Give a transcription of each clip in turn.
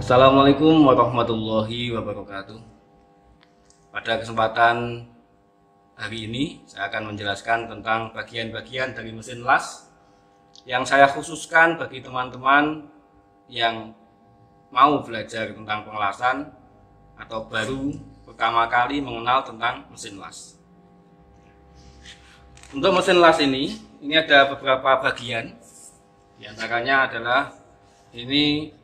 Assalamualaikum warahmatullahi wabarakatuh. Pada kesempatan hari ini saya akan menjelaskan tentang bagian-bagian dari mesin las yang saya khususkan bagi teman-teman yang mau belajar tentang pengelasan atau baru pertama kali mengenal tentang mesin las. Untuk mesin las ini ada beberapa bagian. Di antaranya adalah ini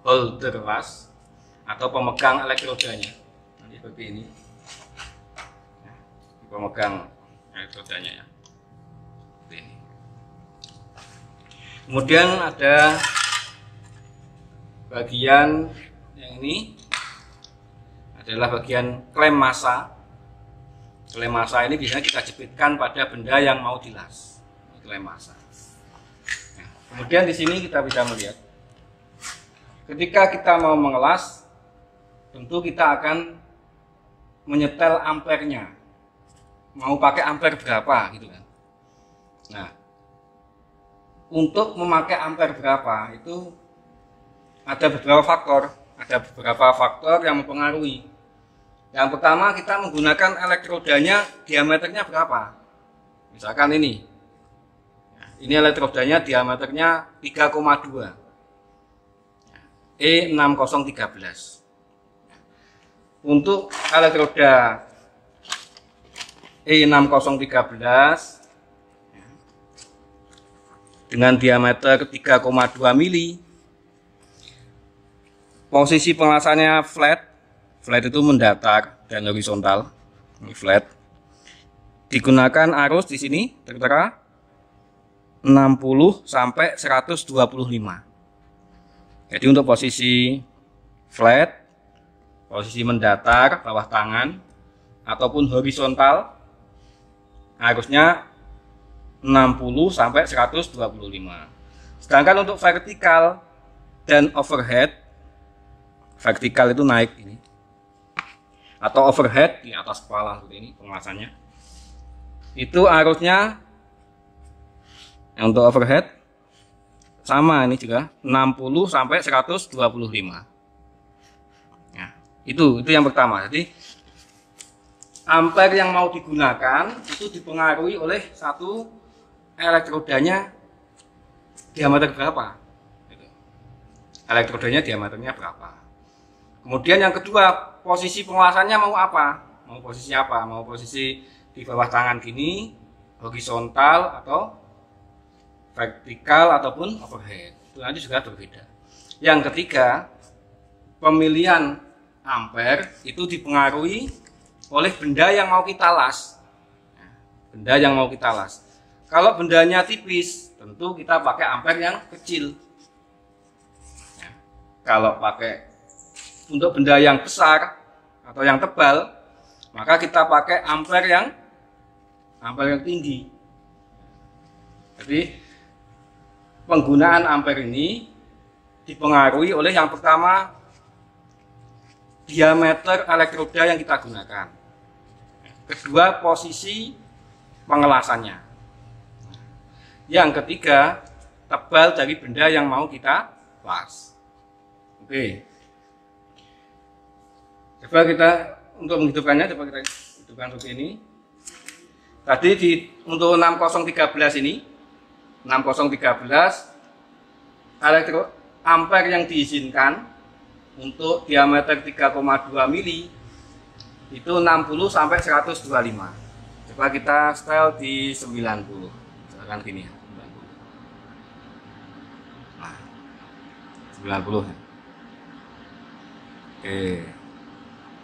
holder las atau pemegang elektrodanya. Nanti seperti ini. Pemegang elektrodanya ya. Seperti ini. Kemudian ada bagian yang ini adalah bagian klem massa. Klem massa ini biasanya kita jepitkan pada benda yang mau dilas. Klem massa. Nah, kemudian di sini kita bisa melihat ketika kita mau mengelas, tentu kita akan menyetel ampernya. Mau pakai ampere berapa gitu kan. Nah, untuk memakai ampere berapa itu ada beberapa faktor yang mempengaruhi. Yang pertama, kita menggunakan elektrodanya diameternya berapa. Misalkan ini. Ini elektrodanya diameternya 3,2. E6013. Untuk elektroda E6013 dengan diameter 3,2 mili, posisi pengelasannya flat itu mendatar dan horizontal. Ini flat. Digunakan arus di sini tertera 60 sampai 125. Jadi untuk posisi flat, posisi mendatar bawah tangan ataupun horizontal harusnya 60 sampai 125. Sedangkan untuk vertikal dan overhead, vertikal itu naik ini atau overhead di atas kepala seperti ini pengelasannya. Itu arusnya untuk overhead sama ini juga 60 sampai 125. Nah, itu yang pertama. Jadi ampere yang mau digunakan itu dipengaruhi oleh satu elektrodanya diameter berapa. Elektrodanya diameternya berapa. Kemudian yang kedua, posisi pengelasannya mau apa? Mau posisi apa? Mau posisi di bawah tangan gini, horizontal atau vertikal ataupun overhead. Itu nanti juga berbeda. Yang ketiga, pemilihan ampere itu dipengaruhi oleh benda yang mau kita las. Benda yang mau kita las. Kalau bendanya tipis, tentu kita pakai ampere yang kecil. Kalau pakai untuk benda yang besar atau yang tebal, maka kita pakai ampere yang tinggi. Jadi penggunaan ampere ini dipengaruhi oleh yang pertama diameter elektroda yang kita gunakan. Kedua, posisi pengelasannya. Yang ketiga, tebal dari benda yang mau kita las. Oke. Coba kita untuk menghidupkannya, coba kita hidupkan seperti ini. Tadi untuk 6013 ini 6013 ampere yang diizinkan untuk diameter 3,2 mili itu 60 sampai 125. Coba kita setel di 90. Misalkan gini ya. 90. Nah, 90. Oke.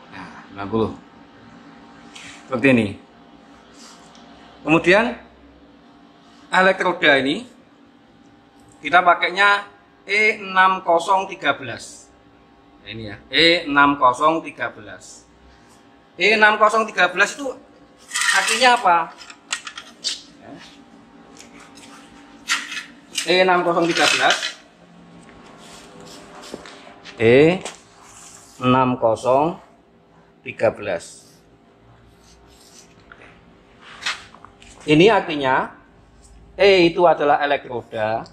Nah, 90. Seperti ini. Kemudian elektroda ini kita pakainya E6013. Ini ya, E6013. E6013 itu artinya apa? E6013 ini artinya E itu adalah elektroda,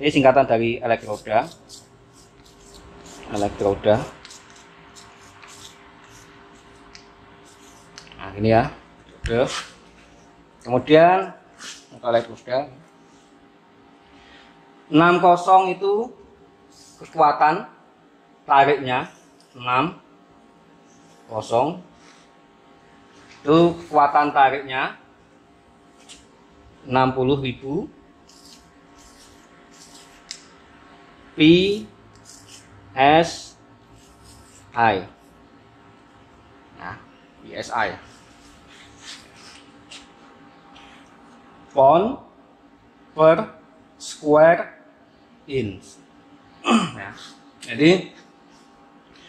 ini singkatan dari elektroda. elektroda. Nah, ini ya. Kemudian untuk elektroda 60 itu kekuatan tariknya 60 itu kekuatan tariknya 60.000 PSI. Nah, PSI. Pound per square inch. Nah, jadi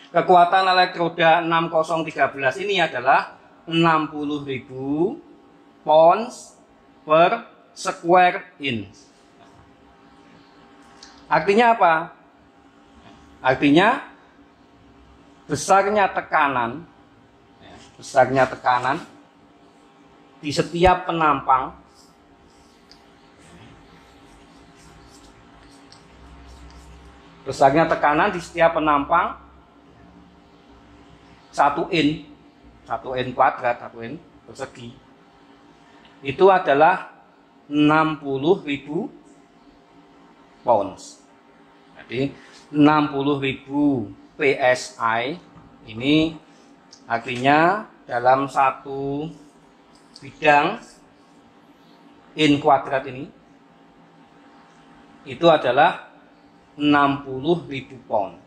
kekuatan elektroda 6013 ini adalah 60.000 pounds per square inch. Artinya apa? Artinya besarnya tekanan di setiap penampang satu in kuadrat, 1 in persegi itu adalah 60.000 pounds. Jadi 60.000 PSI ini artinya dalam satu bidang in kuadrat ini itu adalah 60.000 pound.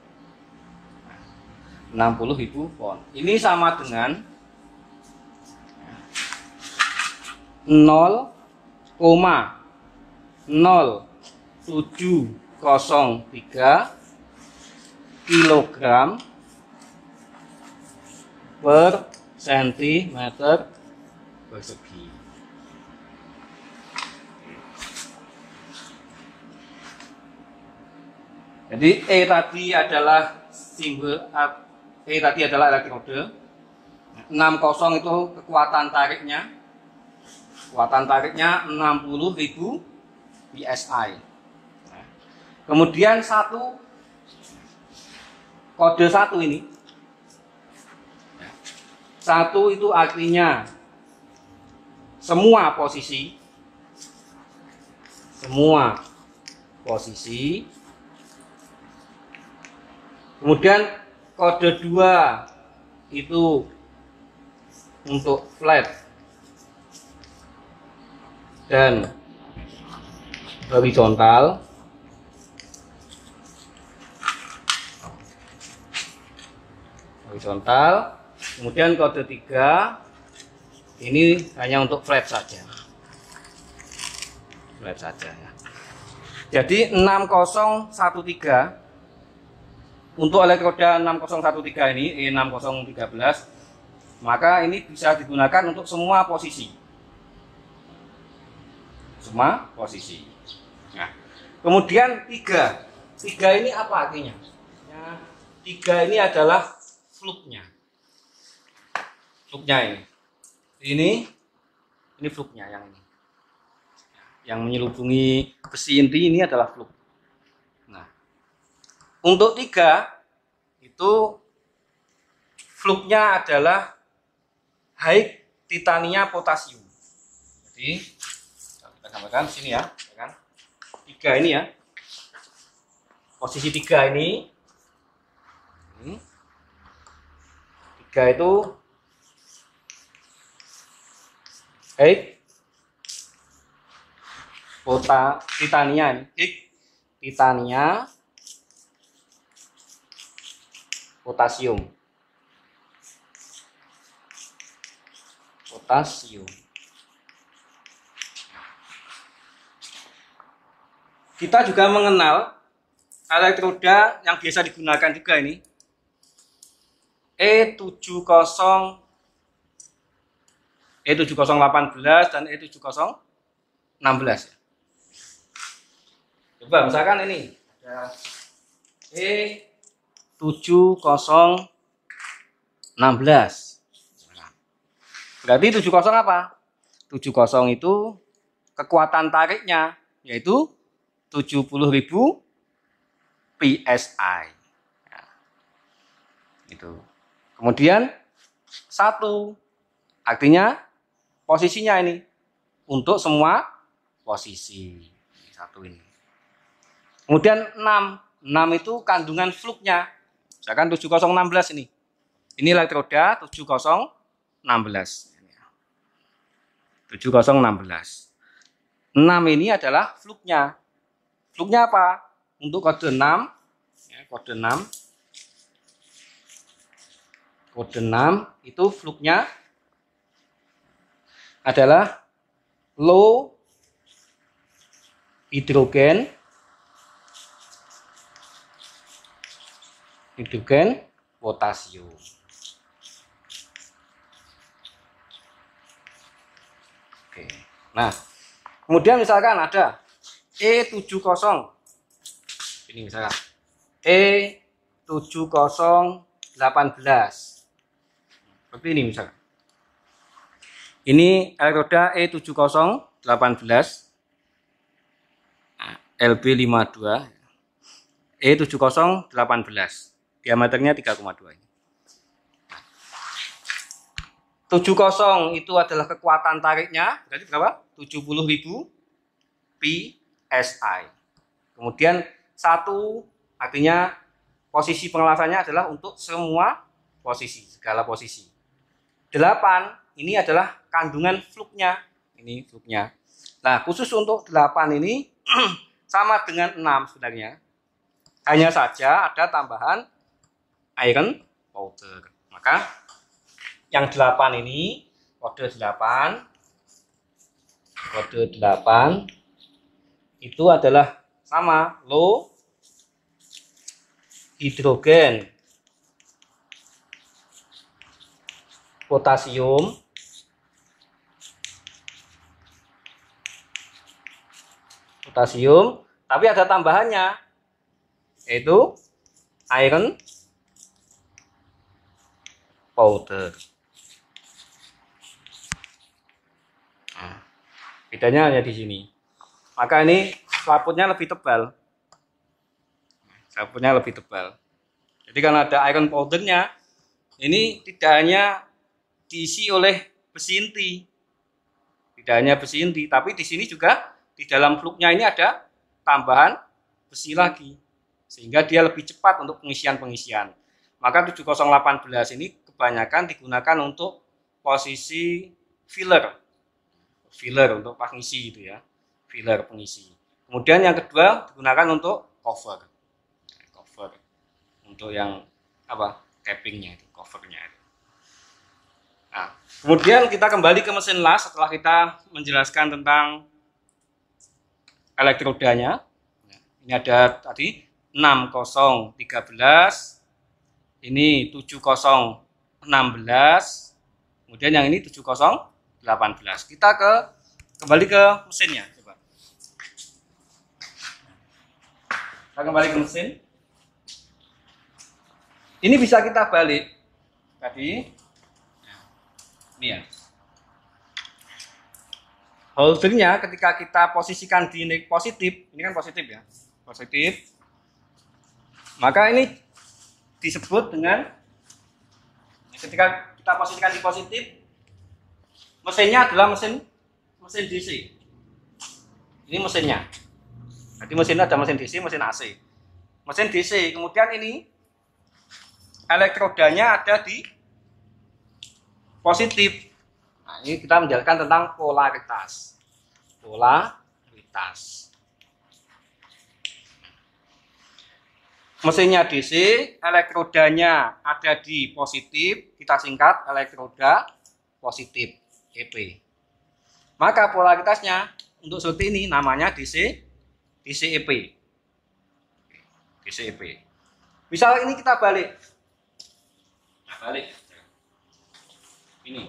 60.000 pound. Ini sama dengan 0,0703 kilogram per sentimeter persegi. Jadi E tadi adalah simbol E tadi adalah elektroda. 60 itu kekuatan tariknya. Kekuatan tariknya 60.000 PSI. Kemudian kode 1 ini. 1 itu artinya semua posisi. Kemudian kode 2 itu untuk flat dan horizontal. Kemudian kode 3 ini hanya untuk flat saja. Ya. Jadi 6013 untuk elektroda 6013 ini E6013, maka ini bisa digunakan untuk semua posisi. Nah, kemudian 3 ini apa artinya? 3 ini adalah fluknya. Ini fluknya yang ini. Yang menyelubungi besi inti ini adalah fluk. Nah, untuk 3 itu fluknya adalah high titania potasium. Jadi kita gambarkan sini ya kan? 3 ini ya. Posisi 3 ini. 3 itu titania potasium. Kita juga mengenal elektroda yang biasa digunakan juga ini E7018 dan E7016. Coba misalkan ini ada E7016. Berarti 70 apa? 70 itu kekuatan tariknya yaitu 70.000 PSI. Itu. Kemudian 1 artinya posisinya ini untuk semua posisi. 1 ini. Kemudian 6 itu kandungan fluknya. Misalkan 7016 ini. Ini elektroda 7016. 7016. 6 ini adalah fluknya. Fluknya apa? Untuk kode 6, ya, kode 6. Kode 6 itu fluknya adalah low hidrogen potasium. Oke. Nah, kemudian misalkan ada E70. Ini misalkan E7018. Seperti ini misalkan. Ini elektroda E7018 LB52 E7018. Diameternya 3,2 ini. 70 itu adalah kekuatan tariknya, berarti berapa? 70.000 PSI. Kemudian 1 artinya posisi pengelasannya adalah untuk semua posisi, segala posisi. 8 ini adalah kandungan fluknya. Ini fluknya. Nah, khusus untuk 8 ini sama dengan 6 sebenarnya. Hanya saja ada tambahan iron powder. Maka yang 8 ini kode 8 itu adalah sama low hidrogen potasium tapi ada tambahannya yaitu iron powder. Nah, bedanya hanya di sini. Maka ini selaputnya lebih tebal. Jadi karena ada iron powdernya, ini tidak hanya diisi oleh besi inti. Tapi di sini juga di dalam fluknya ini ada tambahan besi lagi. Sehingga dia lebih cepat untuk pengisian. Maka 7018 ini kebanyakan digunakan untuk posisi filler untuk pengisi itu ya. Filler pengisi. Kemudian yang kedua digunakan untuk cover untuk yang apa? Cappingnya itu, covernya itu. Nah, kemudian kita kembali ke mesin las setelah kita menjelaskan tentang elektrodanya. Ini ada tadi 6013, ini 7016, kemudian yang ini 7018. Kita kembali ke mesinnya, coba. Kita kembali ke mesin. Ini bisa kita balik tadi. Ini ya. Holdernya ketika kita posisikan di positif, ini kan positif ya, positif. Maka ini disebut dengan ketika kita posisikan di positif, mesinnya adalah mesin DC. Ini mesinnya. Jadi mesinnya ada mesin DC, mesin AC. Mesin DC. Kemudian ini elektrodanya ada di positif. Nah, ini kita menjelaskan tentang polaritas. Mesinnya DC, elektrodanya ada di positif, kita singkat elektroda positif, EP. Maka polaritasnya untuk seperti ini namanya DC-EP. Misal ini kita balik. Nah, balik. Ini.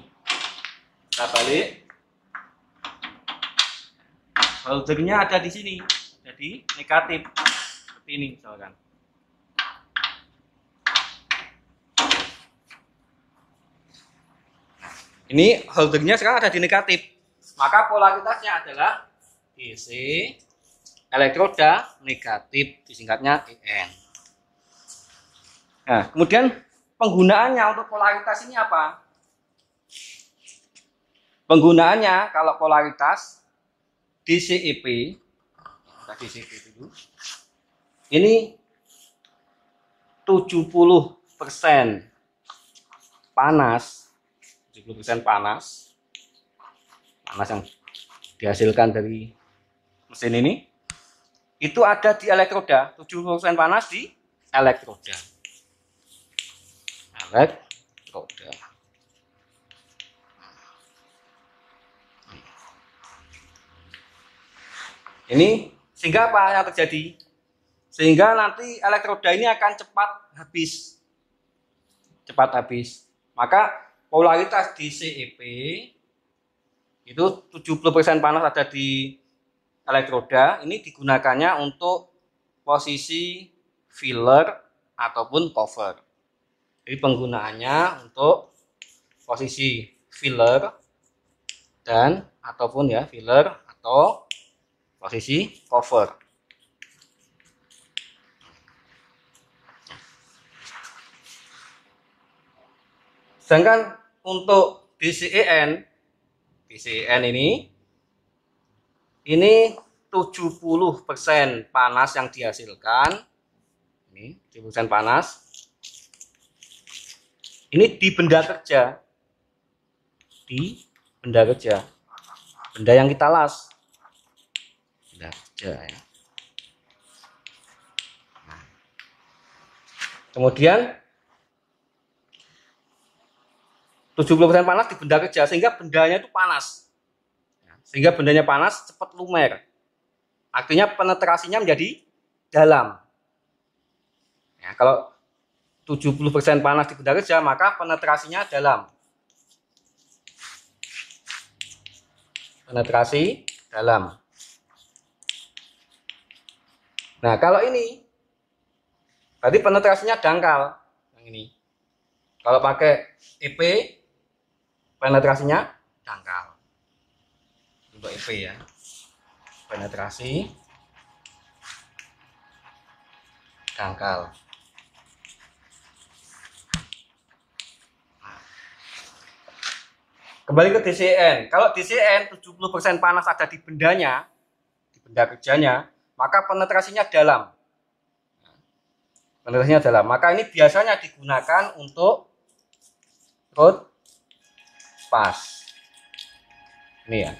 Kita balik. Holdernya ada di sini. Jadi negatif. Seperti ini misalkan. Ini holdernya sekarang ada di negatif. Maka polaritasnya adalah DC elektroda negatif, disingkatnya EN. Nah, kemudian penggunaannya untuk polaritas ini apa? Penggunaannya kalau polaritas DCEP, kita DCEP dulu. Ini 70% panas, 70% panas yang dihasilkan dari mesin ini, itu ada di elektroda, 70% panas di elektroda. Ini sehingga apa yang terjadi? Sehingga nanti elektroda ini akan cepat habis. Maka polaritas di CEP itu 70% panas ada di elektroda, ini digunakannya untuk posisi filler ataupun cover. Jadi penggunaannya untuk posisi filler dan ataupun ya filler atau posisi cover. Sedangkan untuk DCEN ini 70% panas yang dihasilkan. Ini 70% panas. Ini di benda kerja. Benda yang kita las. Benda kerja ya. Nah. Kemudian 70% panas di benda kerja sehingga bendanya itu panas. Sehingga bendanya panas cepat lumer. Artinya penetrasinya menjadi dalam. Ya, kalau 70% panas di benda kerja, maka penetrasinya dalam. Penetrasi dalam. Nah, kalau ini berarti penetrasinya dangkal. Yang ini. Kalau pakai EP, penetrasinya dangkal. Untuk EP ya. Penetrasi dangkal. Kembali ke DCN. Kalau DCN 70% panas ada di bendanya, di benda kerjanya, maka penetrasinya dalam. Penetrasinya dalam. Maka ini biasanya digunakan untuk road pass. Ini ya.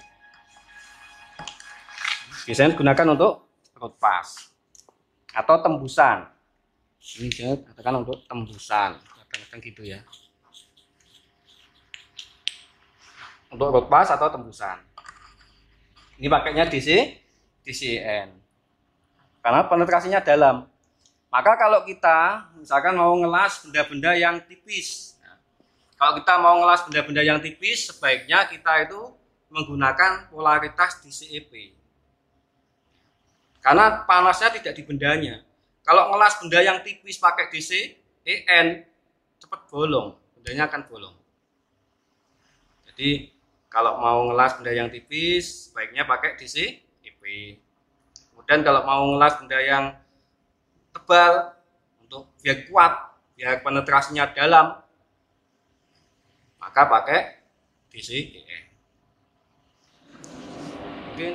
Biasanya digunakan untuk road pass atau tembusan. Ini saya katakan untuk tembusan. Kadang-kadang gitu ya. Untuk road pass atau tembusan. Ini pakainya DCEN. Karena penetrasinya dalam. Maka kalau kita misalkan mau ngelas benda-benda yang tipis. Kalau kita mau ngelas benda-benda yang tipis, sebaiknya kita itu menggunakan polaritas DCEP. Karena panasnya tidak di bendanya. Kalau ngelas benda yang tipis pakai DCEN, cepat bolong. Bendanya akan bolong. Jadi kalau mau ngelas benda yang tipis, sebaiknya pakai DCEP. Kemudian kalau mau ngelas benda yang tebal, untuk biar kuat, biar penetrasinya dalam, maka pakai DCEN. Mungkin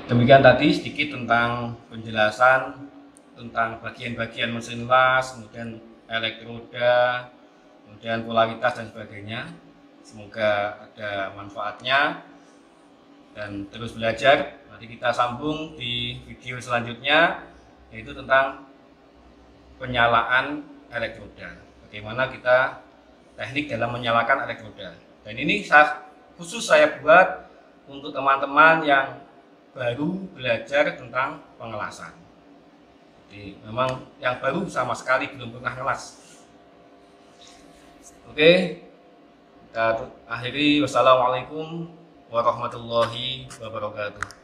demikian tadi sedikit tentang penjelasan tentang bagian-bagian mesin las, kemudian elektroda, kemudian polaritas dan sebagainya. Semoga ada manfaatnya dan terus belajar. Nanti kita sambung di video selanjutnya, yaitu tentang penyalaan elektroda. Bagaimana kita teknik dalam menyalakan elektroda. Dan ini khusus saya buat untuk teman-teman yang baru belajar tentang pengelasan. Jadi memang yang baru sama sekali belum pernah ngelas. Oke. Kita akhiri. Wassalamualaikum warahmatullahi wabarakatuh.